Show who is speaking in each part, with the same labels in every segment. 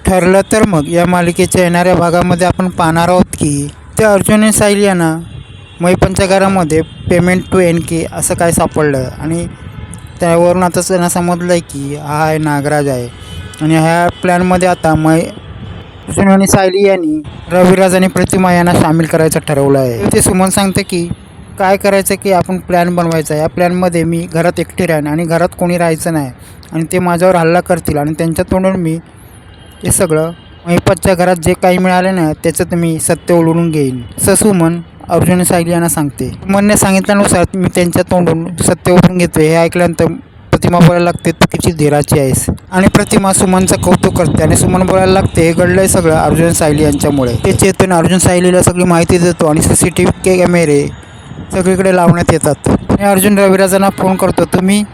Speaker 1: ठरलं तर मग या मालिकेच्या येणाऱ्या भागामध्ये आपण पाहणार आहोत की त्या अर्जुन आणि साहिल यांना मैपनच्या घरामध्ये पेमेंट टू NK असं काय सापडलं आणि त्यावरून आता त्यांना समजलं आहे की हा आहे नागराज आहे. आणि ह्या प्लॅनमध्ये आता अर्जुन आणि साहिल यांनी रविराज आणि प्रतिमा यांना सामील करायचं ठरवलं आहे. ते सुमन सांगते की काय करायचं की आपण प्लॅन बनवायचा. या प्लॅनमध्ये मी घरात एकटी राहीन आणि घरात कोणी राहायचं नाही आणि ते माझ्यावर हल्ला करतील आणि त्यांच्या तोंडून मी हे सगळं महिपतच्या घरात जे काही मिळाले ना त्याच्यात मी सत्य ओढून घेईन असं सुमन अर्जुन साहिल यांना सांगते. सुमनने सांगितल्यानुसार मी त्यांच्या तोंडून सत्य ओढून घेतो. हे ऐकल्यानंतर प्रतिमा बोलायला लागते तू किती धीराची आहेस आणि प्रतिमा सुमनचं कौतुक करते आणि सुमन बोलायला लागते हे घडलंय सगळं अर्जुन साहिल यांच्यामुळे. ते चेतन अर्जुन साहिलीला सगळी माहिती देतो आणि CCTV कॅमेरे सगळीकडे लावण्यात येतात. आणि अर्जुन रविराजांना फोन करतो तुम्ही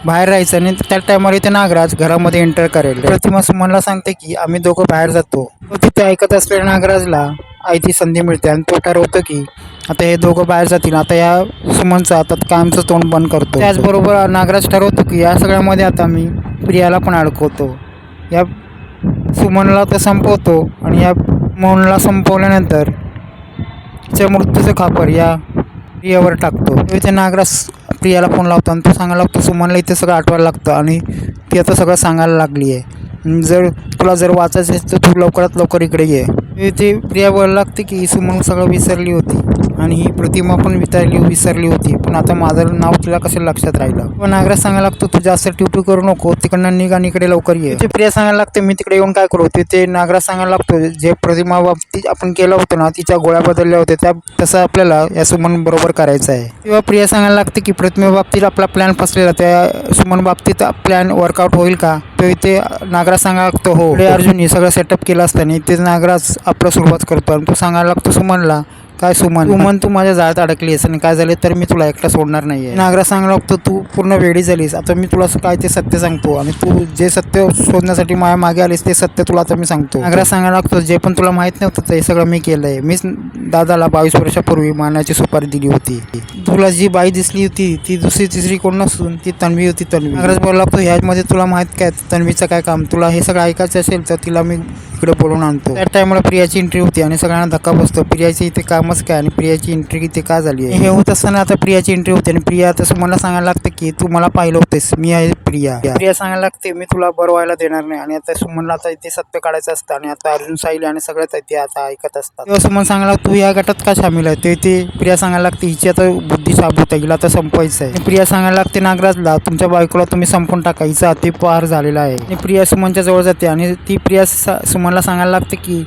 Speaker 1: बाहेर राहायचं आणि त्या टायमाला ते नागराज घरामध्ये एंटर करेल. प्रतिमा सुमनला सांगते की आम्ही दोघं बाहेर जातो. तिथे ऐकत असलेल्या नागराजला आईची संधी मिळते आणि तो ठरवतो की आता हे दोघं बाहेर जातील. आता या सुमनचं आता कायमचं तोंड बंद करतो. त्याचबरोबर नागराज ठरवतो की या सगळ्यामध्ये आता मी प्रियाला पण अडकवतो. या सुमनला तर संपवतो आणि या मोहनला संपवल्यानंतर तिच्या मृत्यूचं खापर या प्रियावर टाकतो. ते नागराज प्रियाला फोन लावतो आणि तो सांगायला लागतो सुमनला इथे सगळं आठवायला लागतं आणि ती आता सगळं सांगायला लागली आहे. तुला जर वाचायचं असेल तर तू लवकरात लवकर इकडे ये. ते प्रिया बोलायला लागते की सुमन सगळं विसरली होती आणि ही प्रतिमा पण विसरली होती पण आता माझं नाव तिला कसं लक्षात राहिलं. पण नागराज सांगायला लागतो तू जास्त ट्यूटू करू नको तिकडनं निघ आणि इकडे लवकर ये. ते प्रिया सांगायला लागते मी तिकडे येऊन काय करू. ते नागराज सांगायला लागतो जे प्रतिमा बाबतीत आपण केलं होतं ना तिच्या गोळ्या बदलल्या होत्या तसं आपल्याला या सुमन बरोबर करायचं आहे. तेव्हा प्रिया सांगायला लागते की प्रतिमा बाबतीत आपला प्लॅन फसलेला त्या सुमन बाबतीत प्लॅन वर्कआउट होईल का. तो इथे नागराज सांगायला लागतो हो. अर्जुन हे सगळं सेटअप केलं असताना इथे नागराज आपलं सुरुवात करतो आणि तो सांगायला लागतो सुमनला काय सुमन तू माझ्या जाळ्यात अडकली आहेस आणि काय झाले तर मी तुला एकटा सोडणार नाही आहे. नागराज सांगायला लागतो तू पूर्ण वेळी झालीस आता मी तुला काय ते सत्य सांगतो आणि तू जे सत्य शोधण्यासाठी माझ्या मागे आलीस ते सत्य तुला आता मी सांगतो. नागराज सांगायला लागतो जे पण तुला माहीत नव्हतं ते सगळं मी केलं आहे. मीच दादाला 22 वर्षापूर्वी मारण्याची सुपारी दिली होती. तुला जी बाई दिसली होती ती दुसरी तिसरी कोण नसून ती तन्वी होती. तन्वी. नागराज बोलायला लागतो ह्यामध्ये तुला माहीत काय तन्वीचं काय काम. तुला हे सगळं ऐकायचं असेल तर तिला मी इकडे बोलून आणतो. त्या टायमाला प्रियाची एंट्री होती आणि सगळ्यांना धक्का बसतो. प्रियाची इथे कामच काय आणि प्रियाची एंट्री इथे का झाली आहे. हे होत असताना आता प्रियाची एंट्री होते आणि प्रिया आता सुमनला सांगायला लागते की तू मला पाहिलं होतेस मी आहे प्रिया. प्रिया सांगायला लागते मी तुला बरं व्हायला देणार नाही आणि आता सुमनला आता इथे सत्य काढायचं असतं आणि आता अर्जुन साहिल आणि सगळ्यात ते आता ऐकत असतात. तेव्हा सुमन सांगायला तू या गटात का सामील आहे. ते प्रिया सांगायला लागते हिची आता बुद्धी साबूत आहे हिला आता संपवायचं आहे. प्रिया सांगायला लागते नागराजला तुमच्या बायकोला तुम्ही संपून टाका हिचा अतिप्रहार झालेला आहे. आणि प्रिया सुमनच्या जवळ जाते आणि ती प्रिया सुमनला सांगायला लागते की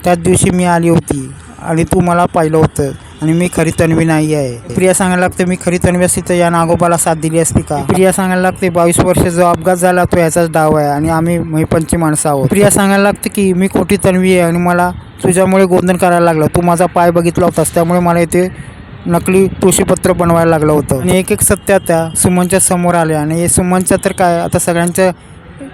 Speaker 1: त्याच दिवशी मी आली होती आणि तू मला पाहिलं होतं आणि मी खरी तन्वी नाही आहे. प्रिया सांगायला लागते मी खरी तन्वी असती तर या नागोबाला साथ दिली असती का. प्रिया सांगायला लागते 22 वर्ष जो अपघात झाला तो याचाच डाव आहे आणि आम्ही मैपनची माणसं आहोत. प्रिया सांगायला लागते की मी खोटी तन्वी आहे आणि मला तुझ्यामुळे गोंधन करायला लागलं. तू माझा पाय बघितला होतास त्यामुळे मला इथे नकली तुळशीपत्र बनवायला लागलं होतं. आणि एक सत्य त्या सुमनच्या समोर आले आणि हे सुमनच्या तर काय आता सगळ्यांच्या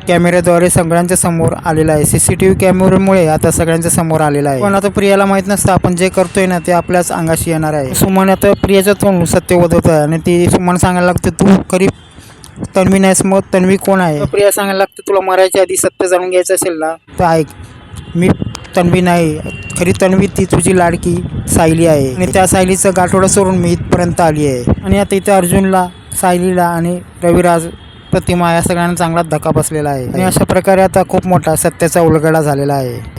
Speaker 1: कॅमेऱ्याद्वारे सगळ्यांच्या समोर आलेला आहे. CCTV कॅमेऱ्यामुळे आता सगळ्यांच्या समोर आलेला आहे. पण आता प्रियाला माहीत नसतं आपण जे करतोय ना ते आपल्याच अंगाशी येणार आहे. सुमन आता प्रियाच्या तोंड सत्य वदवत आहे आणि ती सुमन सांगायला लागते तू खरी तन्वी नाहीस मग तन्वी कोण आहे. प्रिया सांगायला लागते तुला मरायच्या आधी सत्य जाणून घ्यायचं असेल ना तर ऐक मी तन्वी नाही खरी तन्वी ती तुझी लाडकी सायली आहे आणि त्या सायलीचं गाठोडं सोडून मी इथपर्यंत आली आहे. आणि आता इथे अर्जुनला सायलीला आणि रविराज प्रतिमा या सगळ्यांना चांगलाच धक्का बसलेला आहे आणि अशा प्रकारे आता खूप मोठा सत्याचा उलगडा झालेला आहे.